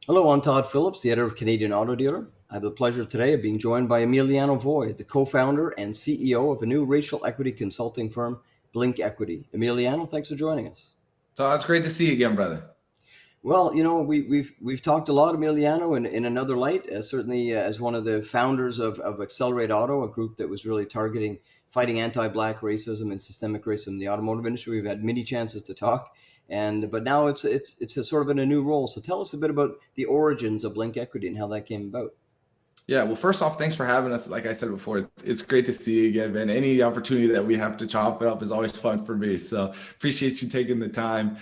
Hello, I'm Todd Phillips, the editor of Canadian Auto Dealer. I have the pleasure today of being joined by Emiliano Void, the co-founder and CEO of a new racial equity consulting firm, Blink Equity. Emiliano, thanks for joining us. So it's great to see you again, brother. Well, we've talked a lot, Emiliano, in another light, certainly as one of the founders of Accelerate Auto, a group that was really targeting fighting anti-black racism and systemic racism in the automotive industry. We've had many chances to talk, and but now it's a sort of in a new role. So tell us a bit about the origins of Blink Equity and how that came about. Yeah, well, first off, thanks for having us. Like I said before, it's great to see you again, man. Any opportunity that we have to chop it up is always fun for me. So appreciate you taking the time.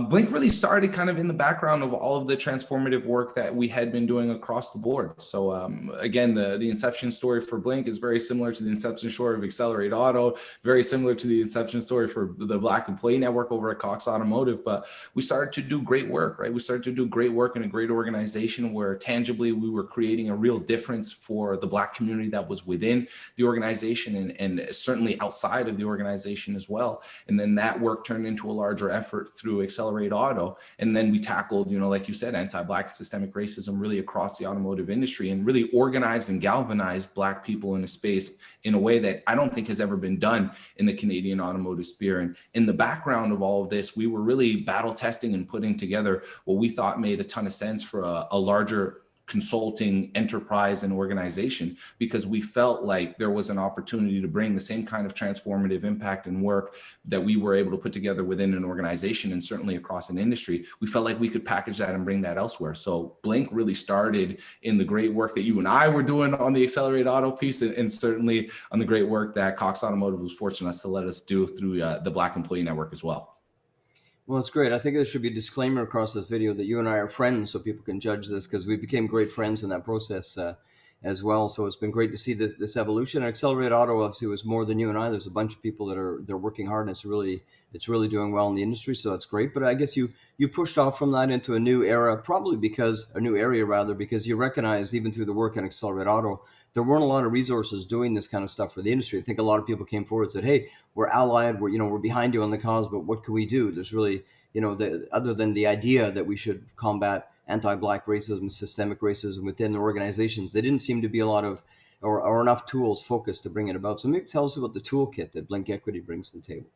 Blink really started kind of in the background of all of the transformative work that we had been doing across the board. So again, the inception story for Blink is very similar to the inception story of Accelerate Auto, very similar to the inception story for the Black Employee Network over at Cox Automotive. But we started to do great work, right? We started to do great work in a great organization where tangibly we were creating a real difference for the Black community that was within the organization and certainly outside of the organization as well. And then that work turned into a larger effort through Accelerate Auto. And then we tackled, like you said, anti-Black systemic racism really across the automotive industry and really organized and galvanized Black people in a space in a way that I don't think has ever been done in the Canadian automotive sphere. And in the background of all of this, we were really battle testing and putting together what we thought made a ton of sense for a larger consulting enterprise and organization, because we felt like there was an opportunity to bring the same kind of transformative impact and work that we were able to put together within an organization and certainly across an industry. We felt like we could package that and bring that elsewhere. So Blink really started in the great work that you and I were doing on the Accelerate Auto piece, and certainly on the great work that Cox Automotive was fortunate enough to let us do through the Black Employee Network as well. Well, it's great. I think there should be a disclaimer across this video that you and I are friends, so people can judge this because we became great friends in that process as well. So it's been great to see this evolution. And Accelerate Auto obviously was more than you and I. There's a bunch of people they're working hard, and it's really doing well in the industry. So that's great. But I guess you pushed off from that into a new era, probably because a new area rather, because you recognized even through the work in Accelerate Auto, there weren't a lot of resources doing this kind of stuff for the industry. I think a lot of people came forward and said, "Hey, we're allied. We're behind you on the cause, but what can we do?" There's really other than the idea that we should combat anti-black racism, systemic racism within the organizations, there didn't seem to be a lot of or enough tools focused to bring it about. So maybe tell us about the toolkit that Blink Equity brings to the table.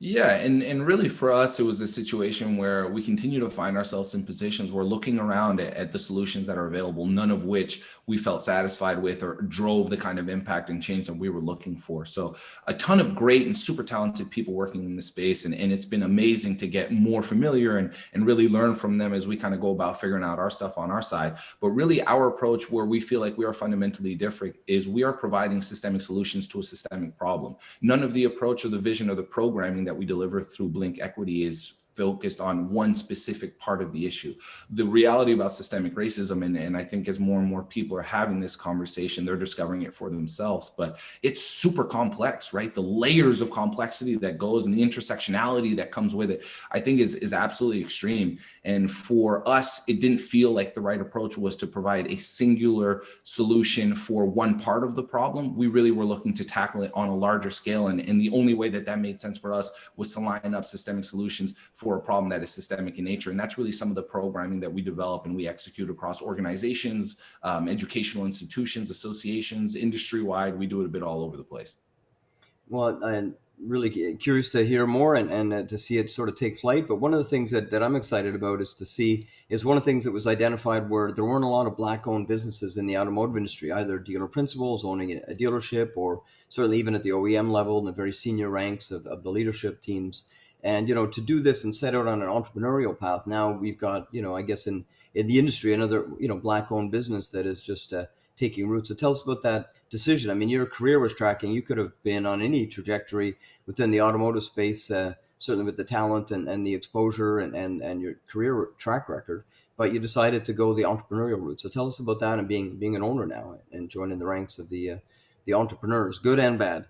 Yeah, and really for us, it was a situation where we continue to find ourselves in positions where looking around at the solutions that are available, none of which we felt satisfied with or drove the kind of impact and change that we were looking for. So a ton of great and super talented people working in the space, and it's been amazing to get more familiar and really learn from them as we kind of go about figuring out our stuff on our side. But really our approach where we feel like we are fundamentally different is we are providing systemic solutions to a systemic problem. None of the approach or the vision or the programming that we deliver through Blink Equity is focused on one specific part of the issue. The reality about systemic racism, and I think as more and more people are having this conversation, they're discovering it for themselves, but it's super complex, right? The layers of complexity that goes and the intersectionality that comes with it, I think is absolutely extreme. And for us, it didn't feel like the right approach was to provide a singular solution for one part of the problem. We really were looking to tackle it on a larger scale. And the only way that made sense for us was to line up systemic solutions for a problem that is systemic in nature. And that's really some of the programming that we develop and we execute across organizations, educational institutions, associations, industry-wide. We do it a bit all over the place. Well, I'm really curious to hear more and to see it sort of take flight. But one of the things that I'm excited about is one of the things that was identified where there weren't a lot of Black-owned businesses in the automotive industry, either dealer principals owning a dealership or certainly even at the OEM level in the very senior ranks of the leadership teams. And, to do this and set out on an entrepreneurial path, now we've got, I guess in the industry, another, Black-owned business that is just taking root. So tell us about that decision. I mean, your career was tracking. You could have been on any trajectory within the automotive space, certainly with the talent and the exposure and your career track record. But you decided to go the entrepreneurial route. So tell us about that and being an owner now and joining the ranks of the entrepreneurs, good and bad.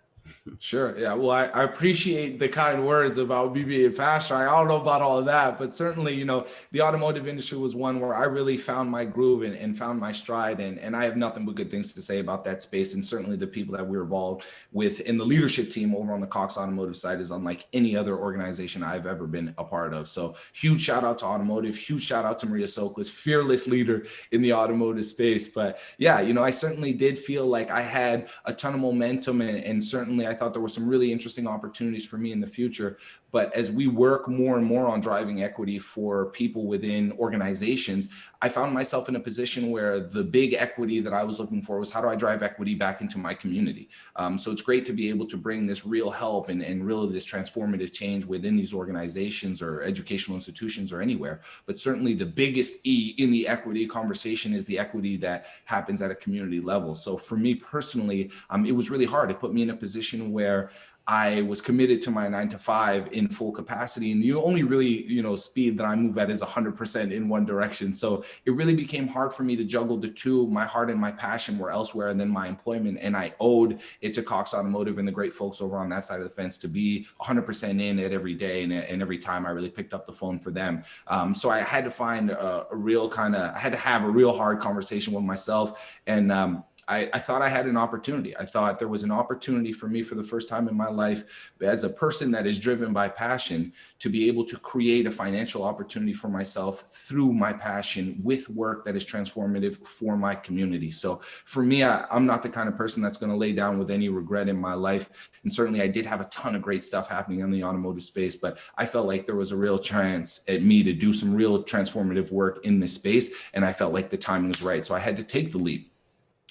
Sure. Yeah. Well, I appreciate the kind words about me being fast shy. I don't know about all of that, but certainly, the automotive industry was one where I really found my groove and found my stride. And I have nothing but good things to say about that space. And certainly the people that we're involved with in the leadership team over on the Cox Automotive side is unlike any other organization I've ever been a part of. So huge shout out to automotive, huge shout out to Maria Soklas, fearless leader in the automotive space. But yeah, I certainly did feel like I had a ton of momentum, and certainly I thought there were some really interesting opportunities for me in the future. But as we work more and more on driving equity for people within organizations, I found myself in a position where the big equity that I was looking for was, how do I drive equity back into my community? So it's great to be able to bring this real help and really this transformative change within these organizations or educational institutions or anywhere. But certainly the biggest E in the equity conversation is the equity that happens at a community level. So for me personally, it was really hard. It put me in a position where I was committed to my 9 to 5 in full capacity. And the only really, speed that I move at is 100% in one direction. So it really became hard for me to juggle the two. My heart and my passion were elsewhere than my employment. And I owed it to Cox Automotive and the great folks over on that side of the fence to be 100% in it every day. And every time I really picked up the phone for them. So I had to find I had to have a real hard conversation with myself. And I thought I had an opportunity. I thought there was an opportunity for me for the first time in my life as a person that is driven by passion to be able to create a financial opportunity for myself through my passion with work that is transformative for my community. So for me, I'm not the kind of person that's going to lay down with any regret in my life. And certainly I did have a ton of great stuff happening in the automotive space, but I felt like there was a real chance at me to do some real transformative work in this space. And I felt like the timing was right. So I had to take the leap.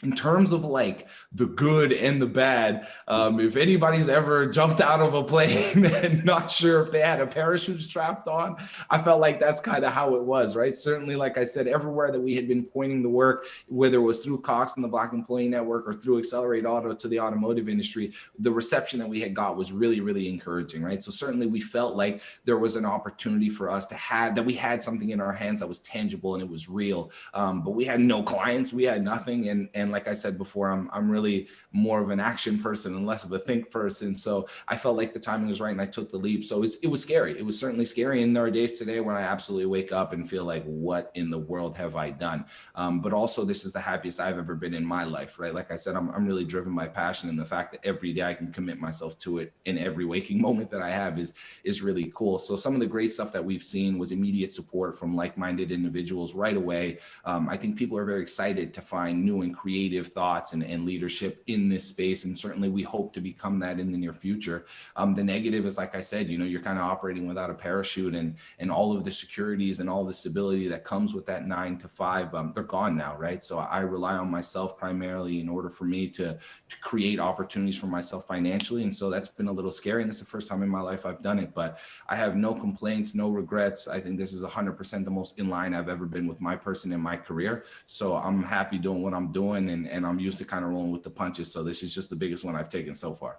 In terms of like the good and the bad, if anybody's ever jumped out of a plane and not sure if they had a parachute strapped on, I felt like that's kind of how it was, right? Certainly, like I said, everywhere that we had been pointing the work, whether it was through Cox and the Black Employee Network or through Accelerate Auto to the automotive industry, the reception that we had got was really, really encouraging, right? So certainly we felt like there was an opportunity for us to have, that we had something in our hands that was tangible and it was real. But we had no clients, we had nothing. And like I said before, I'm really more of an action person and less of a think person. So I felt like the timing was right and I took the leap. So it was scary. It was certainly scary. And there are days today when I absolutely wake up and feel like, what in the world have I done? But also this is the happiest I've ever been in my life, right? Like I said, I'm really driven by passion, and the fact that every day I can commit myself to it in every waking moment that I have is really cool. So some of the great stuff that we've seen was immediate support from like-minded individuals right away. I think people are very excited to find new and creative thoughts and leadership in this space. And certainly we hope to become that in the near future. The negative is, like I said, you're kind of operating without a parachute, and all of the securities and all the stability that comes with that 9 to 5, they're gone now, right? So I rely on myself primarily in order for me to create opportunities for myself financially. And so that's been a little scary. And this is the first time in my life I've done it, but I have no complaints, no regrets. I think this is 100% the most in line I've ever been with my person in my career. So I'm happy doing what I'm doing, and I'm used to kind of rolling with the punches. So this is just the biggest one I've taken so far.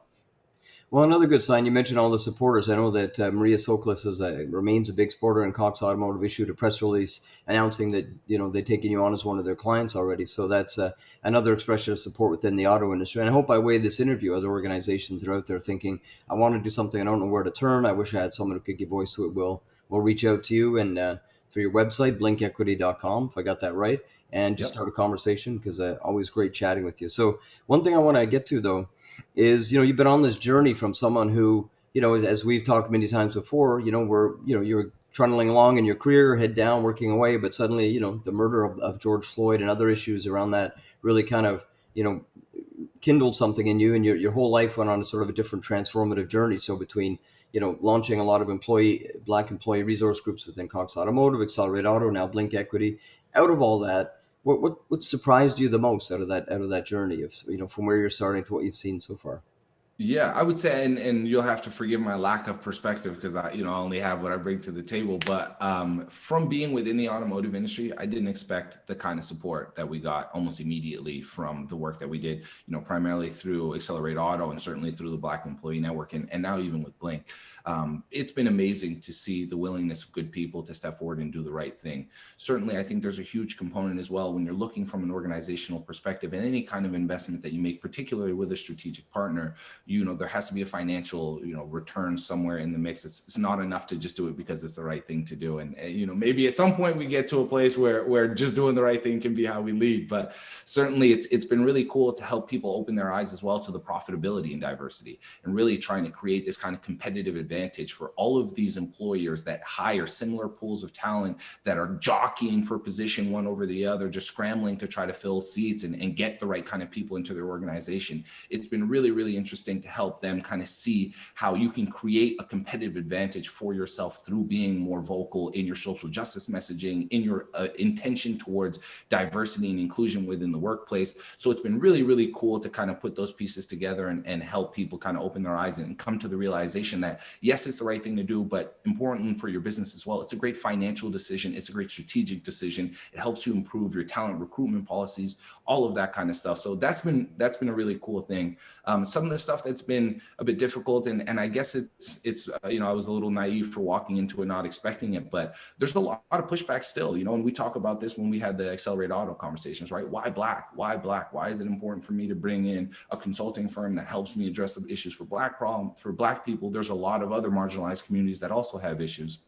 Well, another good sign, you mentioned all the supporters. I know that Maria Soklas remains a big supporter, and Cox Automotive issued a press release announcing that they're taking you on as one of their clients already. So that's another expression of support within the auto industry. And I hope by way of this interview, other organizations that are out there thinking, I want to do something, I don't know where to turn, I wish I had someone who could give voice to it, will reach out to you and through your website, blinkequity.com, if I got that right, and just Yep. start a conversation, because always great chatting with you. So one thing I want to get to, though, is you've been on this journey from someone who, as we've talked many times before, you're trundling along in your career, head down, working away, but suddenly, the murder of George Floyd and other issues around that really kind of, kindled something in you, and your whole life went on a sort of a different transformative journey. So between launching a lot of black employee resource groups within Cox Automotive, Accelerate Auto, now Blink Equity, out of all that, what surprised you the most out of that journey of from where you're starting to what you've seen so far? Yeah, I would say, and you'll have to forgive my lack of perspective because I only have what I bring to the table. But from being within the automotive industry, I didn't expect the kind of support that we got almost immediately from the work that we did, primarily through Accelerate Auto and certainly through the Black Employee Network, and now even with Blink. It's been amazing to see the willingness of good people to step forward and do the right thing. Certainly, I think there's a huge component as well when you're looking from an organizational perspective, and any kind of investment that you make, particularly with a strategic partner. there has to be a financial, return somewhere in the mix. It's not enough to just do it because it's the right thing to do. And maybe at some point we get to a place where just doing the right thing can be how we lead. But certainly it's been really cool to help people open their eyes as well to the profitability and diversity, and really trying to create this kind of competitive advantage for all of these employers that hire similar pools of talent, that are jockeying for position one over the other, just scrambling to try to fill seats and get the right kind of people into their organization. It's been really, really interesting to help them kind of see how you can create a competitive advantage for yourself through being more vocal in your social justice messaging, in your intention towards diversity and inclusion within the workplace. So it's been really, really cool to kind of put those pieces together and help people kind of open their eyes and come to the realization that, yes, it's the right thing to do, but important for your business as well. It's a great financial decision. It's a great strategic decision. It helps you improve your talent recruitment policies, all of that kind of stuff. So that's been a really cool thing. Some of the stuff that's been a bit difficult, and I guess it's I was a little naive for walking into it not expecting it, but there's a lot of pushback still, and we talk about this when we had the Accelerate Auto conversations, right? Why Black? Why Black? Why is it important for me to bring in a consulting firm that helps me address the issues for Black people? There's a lot of other marginalized communities that also have issues.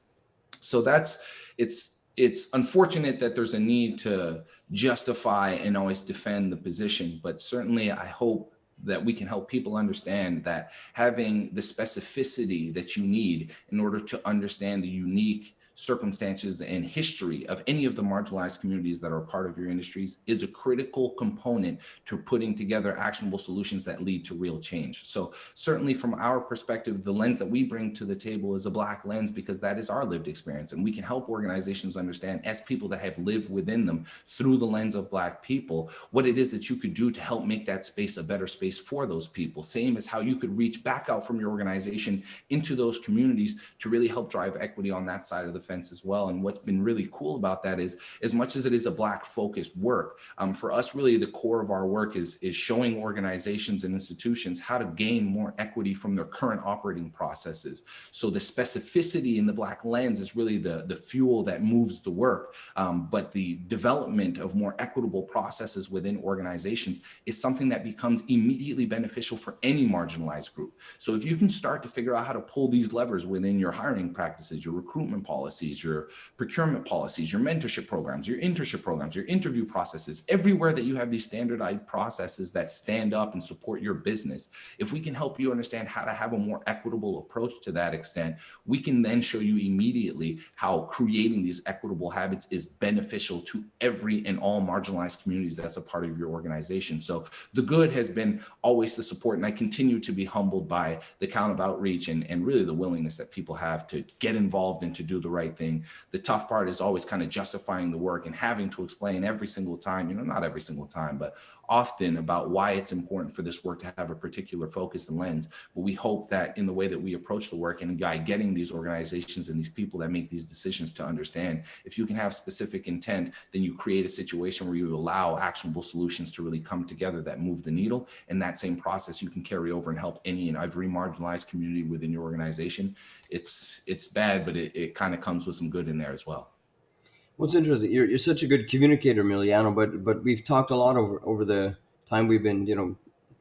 So it's unfortunate that there's a need to justify and always defend the position, but certainly I hope that we can help people understand that having the specificity that you need in order to understand the unique circumstances and history of any of the marginalized communities that are part of your industries is a critical component to putting together actionable solutions that lead to real change. So certainly from our perspective, the lens that we bring to the table is a Black lens, because that is our lived experience. And we can help organizations understand, as people that have lived within them through the lens of Black people, what it is that you could do to help make that space a better space for those people. Same as how you could reach back out from your organization into those communities to really help drive equity on that side of the fence as well. And what's been really cool about that is, as much as it is a Black focused work, for us, really the core of our work is showing organizations and institutions how to gain more equity from their current operating processes. So the specificity in the Black lens is really the fuel that moves the work. But the development of more equitable processes within organizations is something that becomes immediately beneficial for any marginalized group. So if you can start to figure out how to pull these levers within your hiring practices, your recruitment policies, your procurement policies, your mentorship programs, your internship programs, your interview processes, everywhere that you have these standardized processes that stand up and support your business, if we can help you understand how to have a more equitable approach to that extent, we can then show you immediately how creating these equitable habits is beneficial to every and all marginalized communities that's a part of your organization. So the good has been always the support, and I continue to be humbled by the count of outreach and really the willingness that people have to get involved and to do the right thing. The tough part is always kind of justifying the work and having to explain every single time, not every single time, but often, about why it's important for this work to have a particular focus and lens. But we hope that in the way that we approach the work, and by getting these organizations and these people that make these decisions to understand, if you can have specific intent, then you create a situation where you allow actionable solutions to really come together that move the needle. And that same process you can carry over and help any and every marginalized community within your organization. It's bad, but it kind of comes with some good in there as well. What's interesting, you're such a good communicator, Emiliano, but we've talked a lot over the time we've been,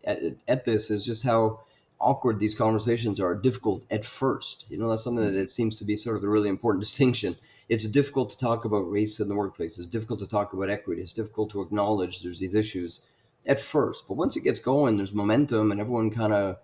at this, is just how awkward these conversations are, difficult at first. That's something that seems to be sort of a really important distinction. It's difficult to talk about race in the workplace. It's difficult to talk about equity. It's difficult to acknowledge there's these issues at first. But once it gets going, there's momentum, and everyone kind of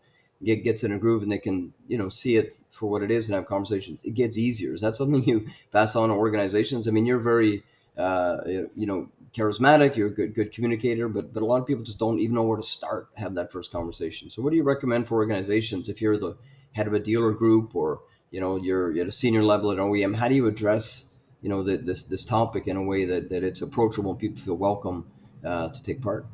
gets in a groove, and they can, see it for what it is and have conversations. It gets easier. Is that something you pass on to organizations? I mean, you're very, charismatic. You're a good communicator, but a lot of people just don't even know where to start, have that first conversation. So what do you recommend for organizations if you're the head of a dealer group, or, you're at a senior level at OEM? How do you address, this topic in a way that it's approachable and people feel welcome to take part?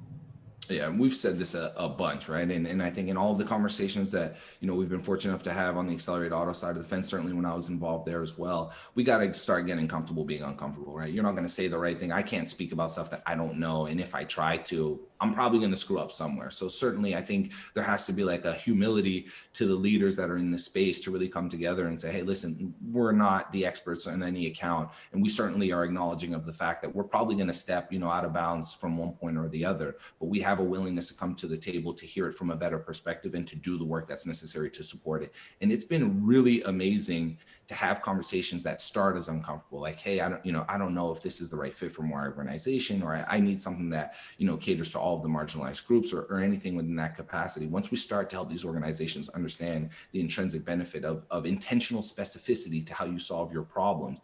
Yeah, we've said this a bunch, right? And I think in all of the conversations that, we've been fortunate enough to have on the Accelerate Auto side of the fence, certainly when I was involved there as well, we got to start getting comfortable being uncomfortable, right? You're not going to say the right thing. I can't speak about stuff that I don't know. And if I try to, I'm probably going to screw up somewhere. So certainly I think there has to be like a humility to the leaders that are in this space to really come together and say, hey, listen, we're not the experts on any account. And we certainly are acknowledging of the fact that we're probably going to step, out of bounds from one point or the other, but we have a willingness to come to the table to hear it from a better perspective and to do the work that's necessary to support it. And it's been really amazing to have conversations that start as uncomfortable, like, hey, I don't know if this is the right fit for my organization, or I need something that, caters to all of the marginalized groups, or anything within that capacity. Once we start to help these organizations understand the intrinsic benefit of intentional specificity to how you solve your problems,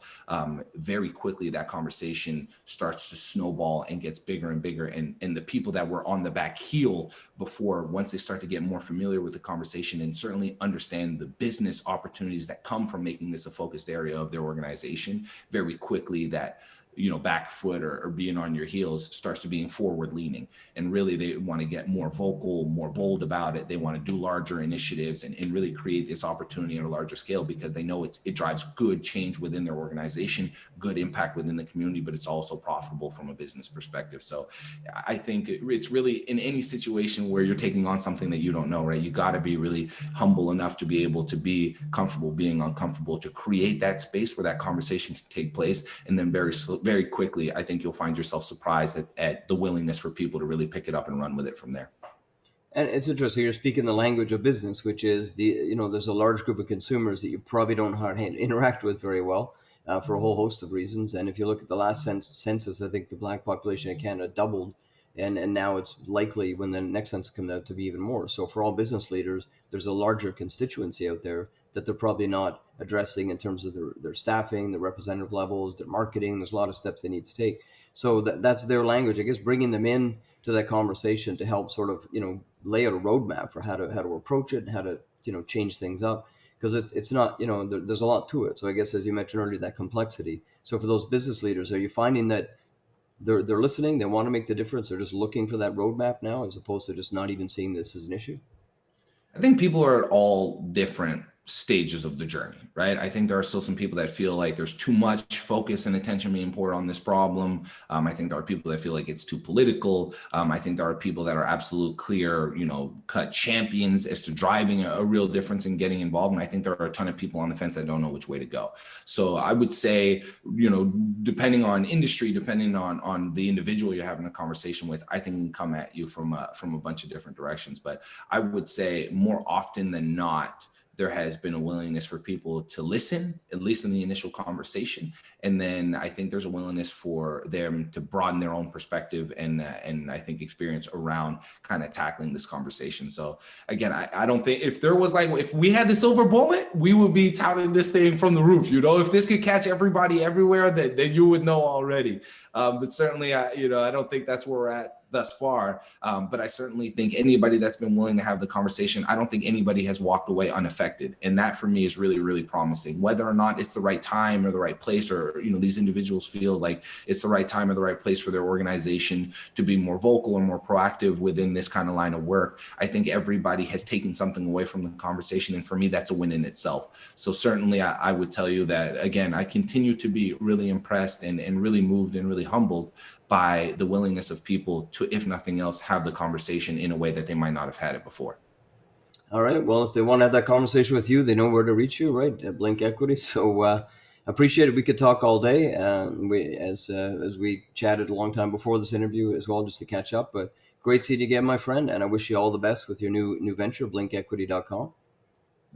very quickly that conversation starts to snowball and gets bigger and bigger. And the people that were on the back heel before, once they start to get more familiar with the conversation and certainly understand the business opportunities that come from making this a focused area of their organization, very quickly that back foot or being on your heels starts to being forward leaning. And really they want to get more vocal, more bold about it. They want to do larger initiatives and really create this opportunity on a larger scale, because they know it drives good change within their organization, good impact within the community, but it's also profitable from a business perspective. So I think it's really, in any situation where you're taking on something that you don't know, right? You got to be really humble enough to be able to be comfortable being uncomfortable, to create that space where that conversation can take place. And then very quickly, I think you'll find yourself surprised at the willingness for people to really pick it up and run with it from there. And it's interesting, you're speaking the language of business, which is there's a large group of consumers that you probably don't know how to interact with very well, for a whole host of reasons. And if you look at the last census, I think the black population in Canada doubled. And now it's likely, when the next census comes out, to be even more. So for all business leaders, there's a larger constituency out there that they're probably not addressing in terms of their staffing, their representative levels, their marketing. There's a lot of steps they need to take. So that's their language. I guess bringing them in to that conversation to help sort of, lay out a roadmap for how to approach it and how to, change things up. Because it's not, there's a lot to it. So I guess, as you mentioned earlier, that complexity. So for those business leaders, are you finding that they're listening, they want to make the difference, they're just looking for that roadmap now, as opposed to just not even seeing this as an issue? I think people are at all different stages of the journey, right? I think there are still some people that feel like there's too much focus and attention being poured on this problem. I think there are people that feel like it's too political. I think there are people that are absolute clear, cut champions as to driving a real difference and getting involved. And I think there are a ton of people on the fence that don't know which way to go. So I would say, depending on industry, depending on the individual you're having a conversation with, I think it can come at you from a bunch of different directions. But I would say more often than not, there has been a willingness for people to listen, at least in the initial conversation. And then I think there's a willingness for them to broaden their own perspective and I think experience around kind of tackling this conversation. So again, I don't think, if we had the silver bullet, we would be touting this thing from the roof. If this could catch everybody everywhere, then you would know already. But certainly, I don't think that's where we're at thus far. But I certainly think anybody that's been willing to have the conversation, I don't think anybody has walked away unaffected. And that for me is really, really promising. Whether or not it's the right time or the right place, or, these individuals feel like it's the right time or the right place for their organization to be more vocal or more proactive within this kind of line of work, I think everybody has taken something away from the conversation. And for me, that's a win in itself. So certainly I would tell you that, again, I continue to be really impressed and really moved and really humbled by the willingness of people to, if nothing else, have the conversation in a way that they might not have had it before. All right. Well, if they want to have that conversation with you, they know where to reach you, right? At Blink Equity. So appreciate it. We could talk all day. As we chatted a long time before this interview as well, just to catch up. But great seeing you again, my friend. And I wish you all the best with your new venture, blinkequity.com.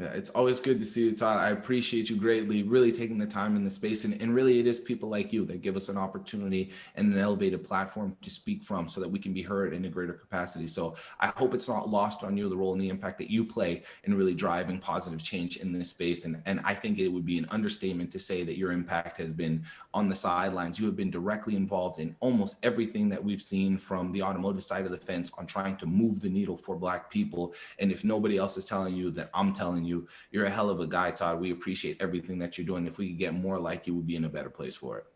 Yeah, it's always good to see you, Todd. I appreciate you greatly, really taking the time in the space. And really, it is people like you that give us an opportunity and an elevated platform to speak from so that we can be heard in a greater capacity. So I hope it's not lost on you, the role and the impact that you play in really driving positive change in this space. And I think it would be an understatement to say that your impact has been on the sidelines. You have been directly involved in almost everything that we've seen from the automotive side of the fence on trying to move the needle for Black people. And if nobody else is telling you, that I'm telling you, you're a hell of a guy, Todd. We appreciate everything that you're doing. If we could get more like you, we'd be in a better place for it.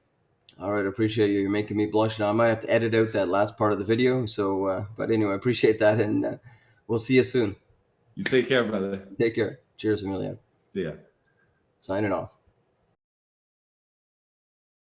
All right. I appreciate you. You're making me blush now. I might have to edit out that last part of the video. So, but anyway, I appreciate that. And we'll see you soon. You take care, brother. Take care. Cheers, Emiliano. See ya. Signing off.